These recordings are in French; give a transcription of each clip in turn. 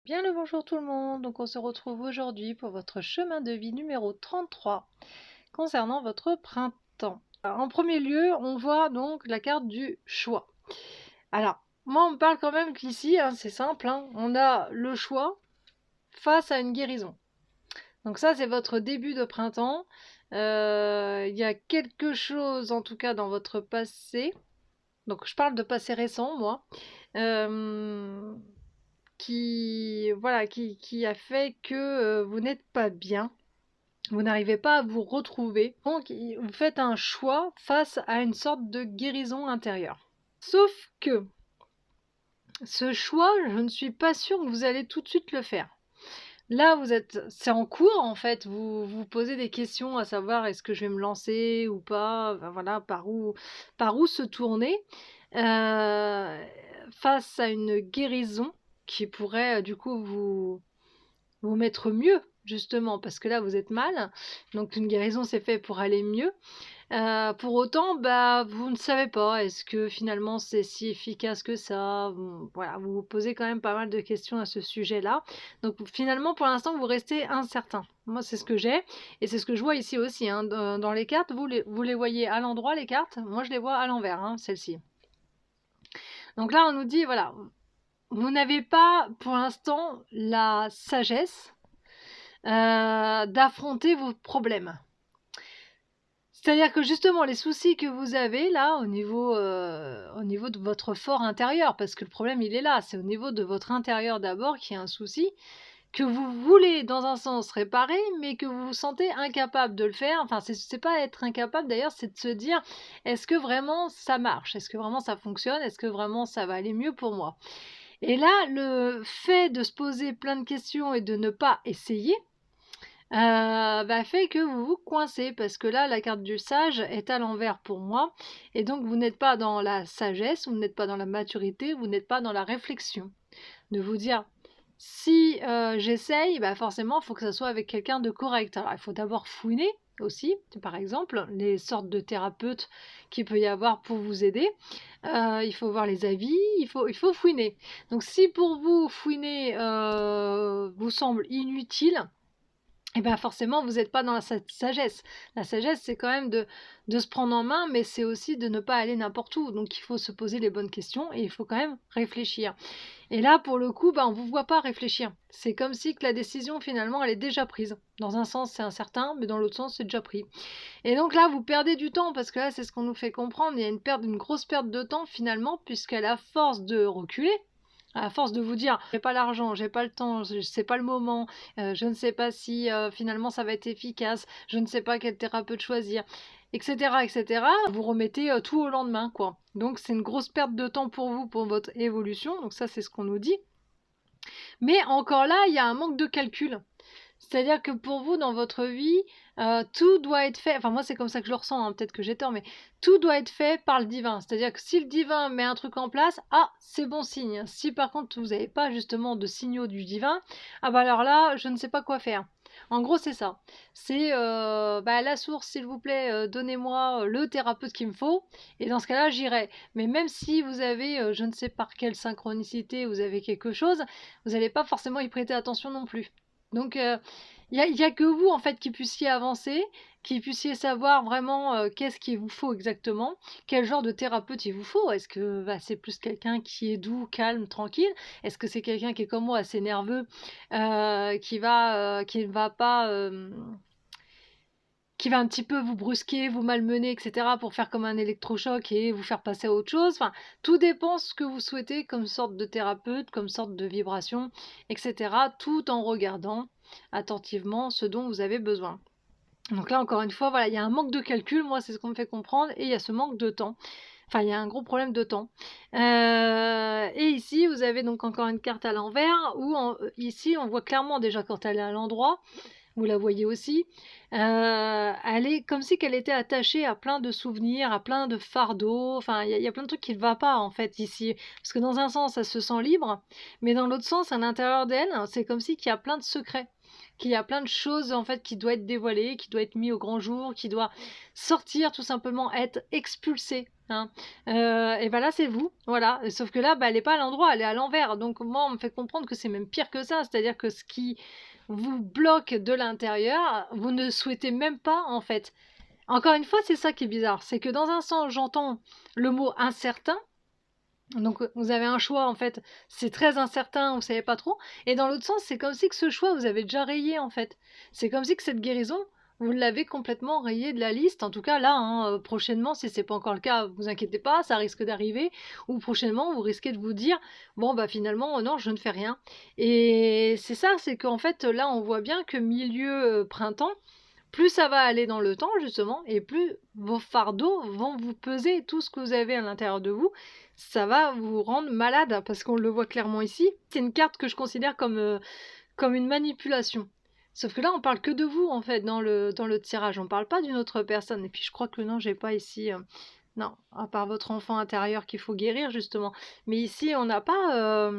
Bien le bonjour tout le monde, donc on se retrouve aujourd'hui pour votre chemin de vie numéro 33 concernant votre printemps. Alors, en premier lieu, on voit donc la carte du choix. Alors, moi on me parle quand même qu'ici, c'est simple, on a le choix face à une guérison. Donc ça c'est votre début de printemps. Il y a quelque chose en tout cas dans votre passé, donc je parle de passé récent moi, euh, qui a fait que vous n'êtes pas bien, vous n'arrivez pas à vous retrouver. Donc vous faites un choix face à une sorte de guérison intérieure. Sauf que ce choix, je ne suis pas sûre que vous allez tout de suite le faire. Là, c'est en cours en fait. Vous vous posez des questions à savoir est-ce que je vais me lancer ou pas. Enfin, voilà, par où se tourner face à une guérison qui pourrait du coup vous mettre mieux justement parce que là vous êtes mal. Donc une guérison c'est fait pour aller mieux. Pour autant, vous ne savez pas, est-ce que finalement c'est si efficace que ça? Voilà, vous vous posez quand même pas mal de questions à ce sujet-là. Donc finalement, pour l'instant, vous restez incertain. Moi, c'est ce que j'ai, et c'est ce que je vois ici aussi, dans les cartes. Vous les voyez à l'endroit, les cartes. Moi, je les vois à l'envers, celles-ci. Donc là, on nous dit, voilà, vous n'avez pas pour l'instant la sagesse d'affronter vos problèmes. C'est-à-dire que justement les soucis que vous avez là au niveau de votre fort intérieur, parce que le problème il est là, c'est au niveau de votre intérieur d'abord qu'il y a un souci, que vous voulez dans un sens réparer, mais que vous vous sentez incapable de le faire. Enfin, c'est pas être incapable d'ailleurs, c'est de se dire est-ce que vraiment ça marche? Est-ce que vraiment ça fonctionne? Est-ce que vraiment ça va aller mieux pour moi? Et là, le fait de se poser plein de questions et de ne pas essayer, fait que vous vous coincez parce que là, la carte du sage est à l'envers pour moi et donc vous n'êtes pas dans la sagesse, vous n'êtes pas dans la maturité, vous n'êtes pas dans la réflexion. De vous dire: «Si, j'essaye, forcément, il faut que ça soit avec quelqu'un de correct». Alors il faut d'abord fouiner aussi, par exemple, les sortes de thérapeutes qu'il peut y avoir pour vous aider. Il faut voir les avis, il faut fouiner. Donc si pour vous, fouiner, vous semble inutile, et forcément, vous n'êtes pas dans cette sagesse. La sagesse, c'est quand même de se prendre en main, mais c'est aussi de ne pas aller n'importe où. Donc il faut se poser les bonnes questions et il faut quand même réfléchir. Et là, pour le coup, on ne vous voit pas réfléchir. C'est comme si que la décision, finalement, elle est déjà prise. Dans un sens, c'est incertain, mais dans l'autre sens, c'est déjà pris. Et donc là, vous perdez du temps, parce que là, c'est ce qu'on nous fait comprendre. Il y a une grosse perte de temps, finalement, puisqu'à la force de reculer, à force de vous dire j'ai pas l'argent, j'ai pas le temps, c'est pas le moment, je ne sais pas si finalement ça va être efficace, je ne sais pas quel thérapeute choisir, etc., etc., vous remettez tout au lendemain, quoi. Donc c'est une grosse perte de temps pour vous, pour votre évolution. Donc ça, c'est ce qu'on nous dit. Mais encore là, il y a un manque de calcul. C'est-à-dire que pour vous, dans votre vie, tout doit être fait, enfin moi c'est comme ça que je le ressens, peut-être que j'ai tort, mais tout doit être fait par le divin. C'est-à-dire que si le divin met un truc en place, c'est bon signe. Si par contre vous n'avez pas justement de signaux du divin, alors là, je ne sais pas quoi faire. En gros, c'est ça. C'est la source, s'il vous plaît, donnez-moi le thérapeute qu'il me faut, et dans ce cas-là, j'irai. Mais même si vous avez, je ne sais par quelle synchronicité, vous avez quelque chose, vous n'allez pas forcément y prêter attention non plus. Donc, il y a que vous, en fait, qui puissiez avancer, qui puissiez savoir vraiment qu'est-ce qu'il vous faut exactement, quel genre de thérapeute il vous faut. Est-ce que c'est plus quelqu'un qui est doux, calme, tranquille? Est-ce que c'est quelqu'un qui est comme moi, assez nerveux, qui va pas, qui va un petit peu vous brusquer, vous malmener, etc., pour faire comme un électrochoc et vous faire passer à autre chose. Enfin, tout dépend ce que vous souhaitez comme sorte de thérapeute, comme sorte de vibration, etc., tout en regardant attentivement ce dont vous avez besoin. Donc là, encore une fois, voilà, il y a un manque de calcul, moi c'est ce qu'on me fait comprendre, et il y a ce manque de temps. Enfin, il y a un gros problème de temps. Et ici, vous avez donc encore une carte à l'envers, où ici, on voit clairement déjà quand elle est à l'endroit, vous la voyez aussi, elle est comme si qu'elle était attachée à plein de souvenirs, à plein de fardeaux. Enfin, il y a plein de trucs qui ne va pas en fait ici, parce que dans un sens elle se sent libre, mais dans l'autre sens à l'intérieur d'elle c'est comme si qu'il y a plein de secrets. qu'il y a plein de choses en fait qui doivent être dévoilées, qui doivent être mis au grand jour, qui doivent sortir tout simplement, être expulsées. Hein. Et ben là c'est vous, voilà. Sauf que là, elle n'est pas à l'endroit, elle est à l'envers. Donc moi, on me fait comprendre que c'est même pire que ça, c'est-à-dire que ce qui vous bloque de l'intérieur, vous ne souhaitez même pas en fait. Encore une fois, c'est ça qui est bizarre, c'est que dans un sens, j'entends le mot incertain. Donc vous avez un choix en fait, c'est très incertain, vous savez pas trop. Et dans l'autre sens, c'est comme si que ce choix vous avez déjà rayé en fait. C'est comme si que cette guérison, vous l'avez complètement rayé de la liste. En tout cas là, hein, prochainement, si c'est pas encore le cas, vous inquiétez pas, ça risque d'arriver. Ou prochainement, vous risquez de vous dire, bon bah finalement non, je ne fais rien. Et c'est ça, c'est qu'en fait là, on voit bien que milieu printemps, plus ça va aller dans le temps justement, et plus vos fardeaux vont vous peser, tout ce que vous avez à l'intérieur de vous, ça va vous rendre malade, parce qu'on le voit clairement ici. C'est une carte que je considère comme une manipulation. Sauf que là, on parle que de vous, en fait, dans le tirage. On parle pas d'une autre personne. Et puis, je crois que non, j'ai pas ici... non, à part votre enfant intérieur qu'il faut guérir, justement. Mais ici, on n'a pas...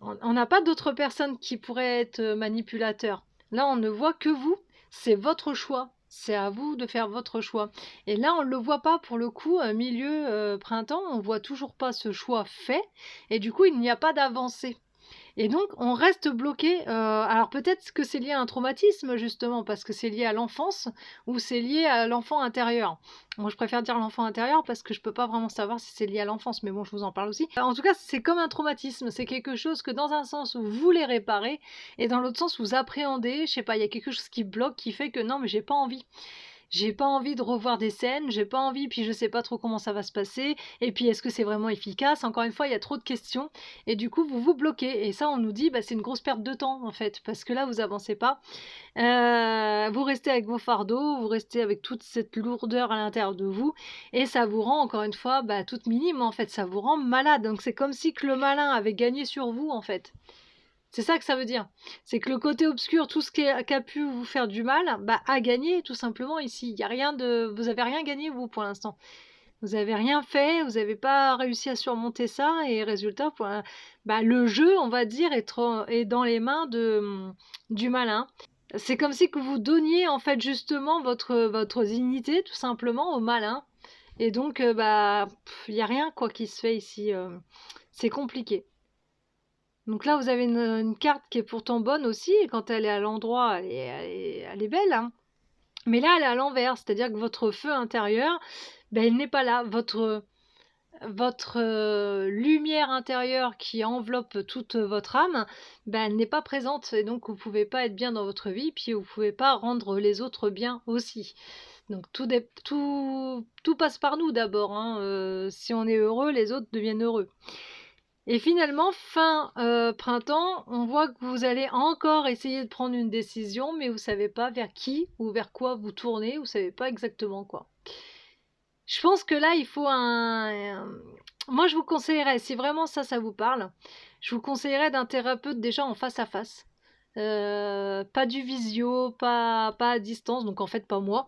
on n'a pas d'autres personnes qui pourraient être manipulateurs. Là, on ne voit que vous. C'est votre choix. C'est à vous de faire votre choix. Et là, on ne le voit pas pour le coup, milieu printemps, on voit toujours pas ce choix fait. Et du coup, il n'y a pas d'avancée. Et donc, on reste bloqué. Alors peut-être que c'est lié à un traumatisme, justement, parce que c'est lié à l'enfance ou c'est lié à l'enfant intérieur. Moi, je préfère dire l'enfant intérieur parce que je peux pas vraiment savoir si c'est lié à l'enfance, mais bon, je vous en parle aussi. En tout cas, c'est comme un traumatisme. C'est quelque chose que dans un sens, vous voulez réparer et dans l'autre sens, vous appréhendez. Je sais pas, il y a quelque chose qui bloque, qui fait que non, mais j'ai pas envie. J'ai pas envie de revoir des scènes, j'ai pas envie, puis je sais pas trop comment ça va se passer, et puis est-ce que c'est vraiment efficace? Encore une fois, il y a trop de questions, et du coup, vous vous bloquez. Et ça, on nous dit, bah, c'est une grosse perte de temps, en fait, parce que là, vous avancez pas. Vous restez avec vos fardeaux, vous restez avec toute cette lourdeur à l'intérieur de vous, et ça vous rend, encore une fois, bah, toute minime, en fait, ça vous rend malade. Donc c'est comme si que le malin avait gagné sur vous, en fait. C'est ça que ça veut dire. C'est que le côté obscur, tout ce qui a pu vous faire du mal, bah, a gagné tout simplement ici. Il y a rien de, vous avez rien gagné vous pour l'instant. Vous avez rien fait, vous n'avez pas réussi à surmonter ça et résultat, bah, le jeu, on va dire, est dans les mains du malin. C'est comme si que vous donniez en fait justement votre dignité tout simplement au malin. Et donc, bah, il n'y a rien quoi qui se fait ici. C'est compliqué. Donc là, vous avez une carte qui est pourtant bonne aussi, et quand elle est à l'endroit, elle est belle. Hein. Mais là, elle est à l'envers, c'est-à-dire que votre feu intérieur, ben, il n'est pas là. Votre lumière intérieure qui enveloppe toute votre âme, ben, elle n'est pas présente. Et donc, vous ne pouvez pas être bien dans votre vie, puis vous ne pouvez pas rendre les autres bien aussi. Donc, tout passe par nous d'abord. Hein. Si on est heureux, les autres deviennent heureux. Et finalement, fin printemps, on voit que vous allez encore essayer de prendre une décision, mais vous ne savez pas vers qui ou vers quoi vous tournez, vous ne savez pas exactement quoi. Je pense que là, il faut moi, je vous conseillerais, si vraiment ça vous parle, je vous conseillerais d'un thérapeute déjà en face à face. Pas du visio, pas à distance, donc en fait pas moi.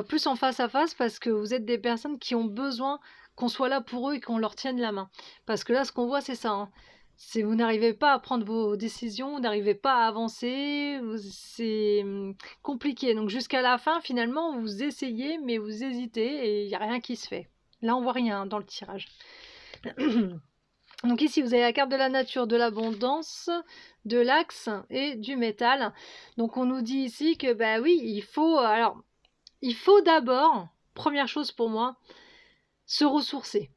Plus en face à face parce que vous êtes des personnes qui ont besoin qu'on soit là pour eux et qu'on leur tienne la main. Parce que là, ce qu'on voit, c'est ça. Hein. C'est vous n'arrivez pas à prendre vos décisions, vous n'arrivez pas à avancer, c'est compliqué. Donc jusqu'à la fin, finalement, vous essayez, mais vous hésitez et il n'y a rien qui se fait. Là, on voit rien dans le tirage. Donc ici, vous avez la carte de la nature, de l'abondance, de l'axe et du métal. Donc on nous dit ici que, bah oui, il faut d'abord, première chose pour moi, se ressourcer.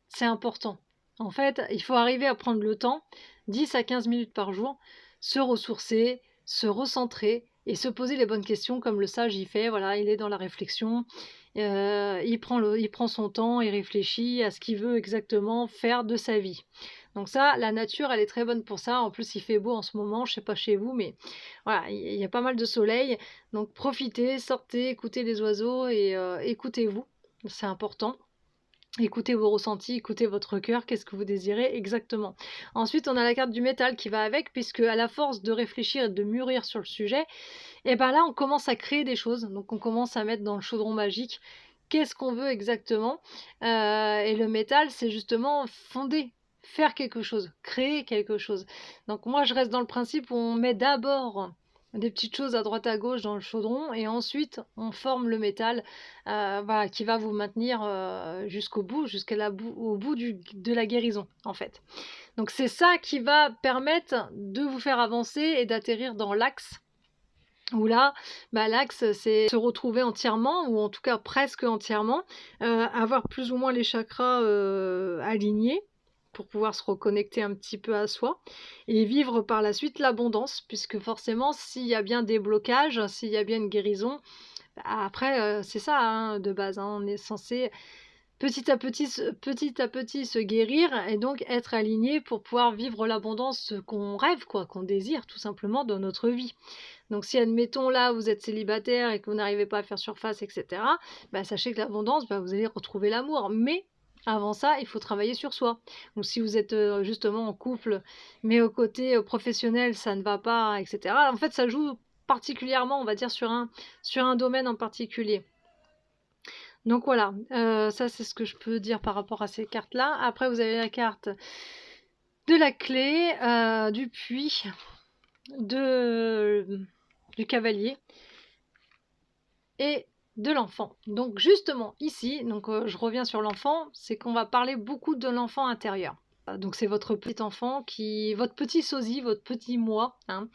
C'est important. En fait, il faut arriver à prendre le temps, 10 à 15 minutes par jour, se ressourcer, se recentrer et se poser les bonnes questions comme le sage y fait. Voilà, il est dans la réflexion. Il prend son temps, il réfléchit à ce qu'il veut exactement faire de sa vie. Donc ça, la nature, elle est très bonne pour ça. En plus, il fait beau en ce moment, je sais pas chez vous, mais voilà, il y a pas mal de soleil. Donc profitez, sortez, écoutez les oiseaux et écoutez-vous. C'est important. Écoutez vos ressentis, écoutez votre cœur, qu'est-ce que vous désirez exactement. Ensuite, on a la carte du métal qui va avec, puisque à la force de réfléchir et de mûrir sur le sujet, et ben là, on commence à créer des choses. Donc, on commence à mettre dans le chaudron magique qu'est-ce qu'on veut exactement. Et le métal, c'est justement faire quelque chose, créer quelque chose. Donc moi, je reste dans le principe où on met d'abord des petites choses à droite à gauche dans le chaudron et ensuite on forme le métal voilà, qui va vous maintenir jusqu'au bout, au bout de la guérison en fait. Donc c'est ça qui va permettre de vous faire avancer et d'atterrir dans l'axe. Où là, l'axe, c'est se retrouver entièrement, ou en tout cas presque entièrement, avoir plus ou moins les chakras alignés pour pouvoir se reconnecter un petit peu à soi et vivre par la suite l'abondance, puisque forcément, s'il y a bien des blocages, s'il y a bien une guérison, après, c'est ça hein, de base, hein, on est censé petit à petit se guérir et donc être aligné pour pouvoir vivre l'abondance qu'on rêve, quoi, qu'on désire tout simplement dans notre vie. Donc si admettons là vous êtes célibataire et que vous n'arrivez pas à faire surface, etc., sachez que l'abondance, vous allez retrouver l'amour. Mais avant ça, il faut travailler sur soi. Donc si vous êtes justement en couple, mais au côté professionnel, ça ne va pas, etc. En fait, ça joue particulièrement, on va dire, sur un domaine en particulier. Donc voilà, ça c'est ce que je peux dire par rapport à ces cartes-là. Après, vous avez la carte de la clé, du puits, du cavalier et de l'enfant. Donc justement ici, donc je reviens sur l'enfant, c'est qu'on va parler beaucoup de l'enfant intérieur. Donc c'est votre petit enfant, votre petit sosie, votre petit moi, hein,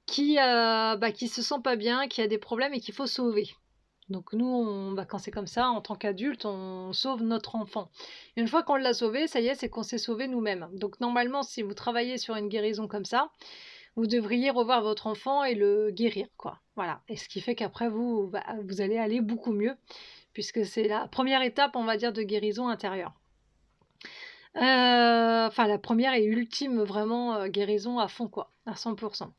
qui se sent pas bien, qui a des problèmes et qu'il faut sauver. Donc nous, quand c'est comme ça, en tant qu'adulte, on sauve notre enfant. Et une fois qu'on l'a sauvé, ça y est, c'est qu'on s'est sauvé nous-mêmes. Donc normalement, si vous travaillez sur une guérison comme ça, vous devriez revoir votre enfant et le guérir, quoi. Voilà. Et ce qui fait qu'après, vous allez aller beaucoup mieux, puisque c'est la première étape, on va dire, de guérison intérieure. Enfin, la première et ultime, vraiment, guérison à fond, quoi, à 100%.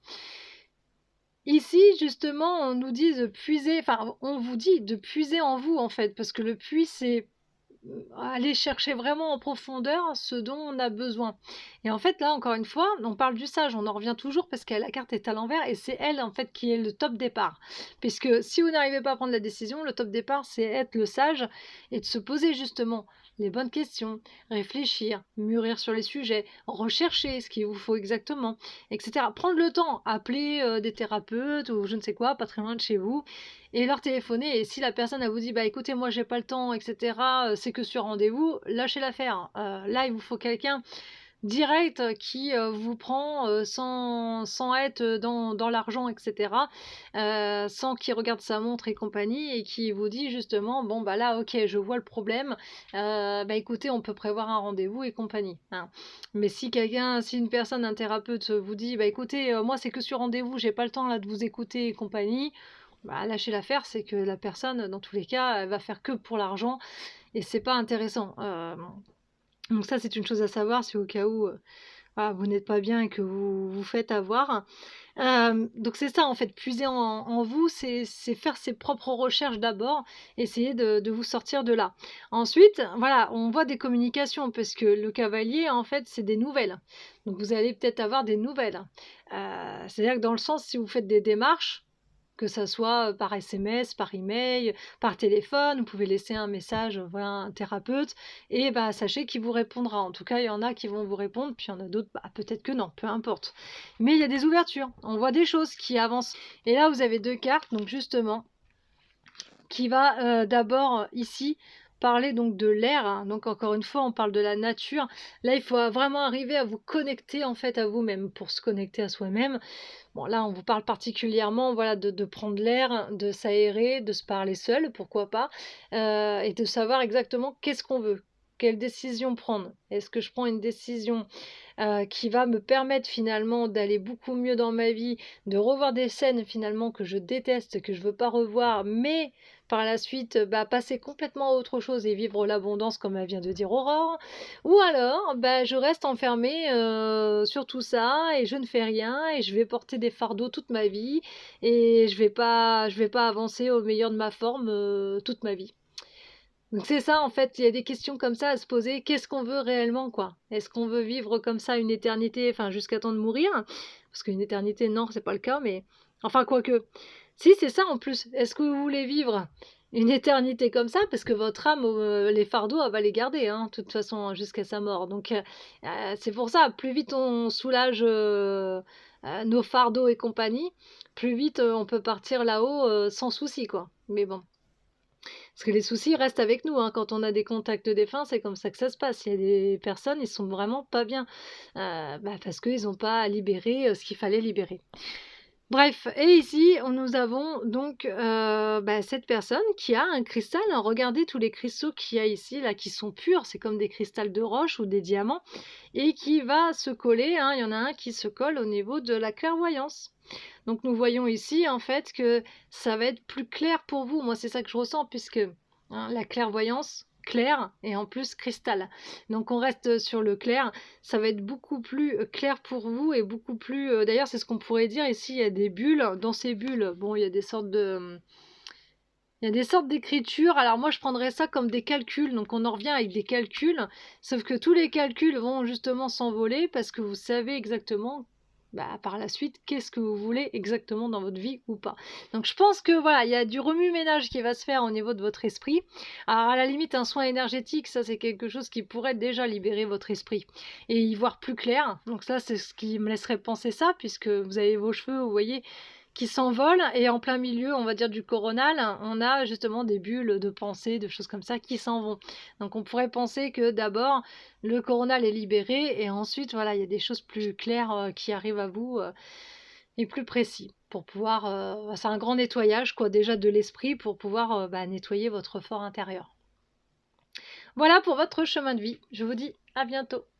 Ici, justement, on nous dit de puiser, enfin, on vous dit de puiser en vous, en fait, parce que le puits, c'est aller chercher vraiment en profondeur ce dont on a besoin. Et en fait, là, encore une fois, on parle du sage, on en revient toujours parce que la carte est à l'envers et c'est elle, en fait, qui est le top départ. Puisque si vous n'arrivez pas à prendre la décision, le top départ, c'est être le sage et de se poser justement les bonnes questions, réfléchir, mûrir sur les sujets, rechercher ce qu'il vous faut exactement, etc. Prendre le temps, appeler des thérapeutes ou je ne sais quoi, pas très loin de chez vous, et leur téléphoner. Et si la personne elle vous dit écoutez, moi j'ai pas le temps, etc., c'est que sur rendez-vous, lâchez l'affaire. Là, il vous faut quelqu'un direct qui vous prend sans être dans l'argent, etc., sans qu'il regarde sa montre et compagnie, et qui vous dit justement bon là ok, je vois le problème, écoutez, on peut prévoir un rendez-vous et compagnie, hein. Mais si une personne, un thérapeute vous dit écoutez, moi c'est que sur rendez-vous, j'ai pas le temps là de vous écouter et compagnie, lâcher l'affaire, c'est que la personne, dans tous les cas, elle va faire que pour l'argent et c'est pas intéressant. Donc ça, c'est une chose à savoir si au cas où vous n'êtes pas bien et que vous vous faites avoir. Donc c'est ça, en fait, puiser en vous, c'est faire ses propres recherches d'abord, essayer de vous sortir de là. Ensuite, voilà, on voit des communications, parce que le cavalier, en fait, c'est des nouvelles. Donc vous allez peut-être avoir des nouvelles. C'est-à-dire que dans le sens, si vous faites des démarches, que ça soit par SMS, par email, par téléphone, vous pouvez laisser un message, voilà, à un thérapeute, et sachez qu'il vous répondra. En tout cas, il y en a qui vont vous répondre, puis il y en a d'autres, peut-être que non, peu importe. Mais il y a des ouvertures, on voit des choses qui avancent. Et là, vous avez deux cartes, donc justement, qui va d'abord ici parler donc de l'air, hein. Donc encore une fois, on parle de la nature. Là, il faut vraiment arriver à vous connecter en fait à vous-même. Pour se connecter à soi-même, bon là, on vous parle particulièrement, voilà, de prendre l'air, de s'aérer, de se parler seul, pourquoi pas, et de savoir exactement qu'est-ce qu'on veut, quelle décision prendre. Est-ce que je prends une décision qui va me permettre finalement d'aller beaucoup mieux dans ma vie, de revoir des scènes finalement que je déteste, que je veux pas revoir, mais par la suite passer complètement à autre chose et vivre l'abondance comme elle vient de dire Aurore, ou alors je reste enfermée sur tout ça et je ne fais rien et je vais porter des fardeaux toute ma vie et je vais pas avancer au meilleur de ma forme toute ma vie. Donc c'est ça, en fait, il y a des questions comme ça à se poser. Qu'est-ce qu'on veut réellement, quoi? Est-ce qu'on veut vivre comme ça une éternité, enfin jusqu'à temps de mourir? Parce qu'une éternité, non, c'est pas le cas, mais enfin quoique. Si, c'est ça en plus. Est-ce que vous voulez vivre une éternité comme ça, parce que votre âme, les fardeaux, elle va les garder, hein, de toute façon, jusqu'à sa mort. Donc, c'est pour ça, plus vite on soulage, nos fardeaux et compagnie, plus vite, on peut partir là-haut, sans souci, quoi. Mais bon, parce que les soucis restent avec nous, hein. Quand on a des contacts défunts, c'est comme ça que ça se passe. Il y a des personnes, ils sont vraiment pas bien, parce qu'ils n'ont pas libéré, ce qu'il fallait libérer. Bref, et ici, nous avons donc cette personne qui a un cristal, hein. Regardez tous les cristaux qu'il y a ici, là, qui sont purs, c'est comme des cristals de roche ou des diamants, et qui va se coller, hein. Il y en a un qui se colle au niveau de la clairvoyance. Donc nous voyons ici, en fait, que ça va être plus clair pour vous. Moi, c'est ça que je ressens, puisque hein, la clairvoyance, clair et en plus cristal. Donc on reste sur le clair, ça va être beaucoup plus clair pour vous et beaucoup plus... D'ailleurs, c'est ce qu'on pourrait dire ici, il y a des bulles. Dans ces bulles, bon, il y a des sortes de... Il y a des sortes d'écritures, alors moi je prendrais ça comme des calculs, donc on en revient avec des calculs, sauf que tous les calculs vont justement s'envoler parce que vous savez exactement par la suite qu'est-ce que vous voulez exactement dans votre vie ou pas. Donc je pense que voilà, il y a du remue-ménage qui va se faire au niveau de votre esprit. Alors à la limite un soin énergétique, ça c'est quelque chose qui pourrait déjà libérer votre esprit et y voir plus clair. Donc ça c'est ce qui me laisserait penser ça, puisque vous avez vos cheveux, vous voyez, qui s'envolent, et en plein milieu, on va dire, du coronal, on a justement des bulles de pensée, de choses comme ça qui s'en vont. Donc on pourrait penser que d'abord le coronal est libéré et ensuite voilà, il y a des choses plus claires qui arrivent à vous et plus précis pour pouvoir c'est un grand nettoyage quoi, déjà de l'esprit, pour pouvoir nettoyer votre fort intérieur. Voilà pour votre chemin de vie. Je vous dis à bientôt.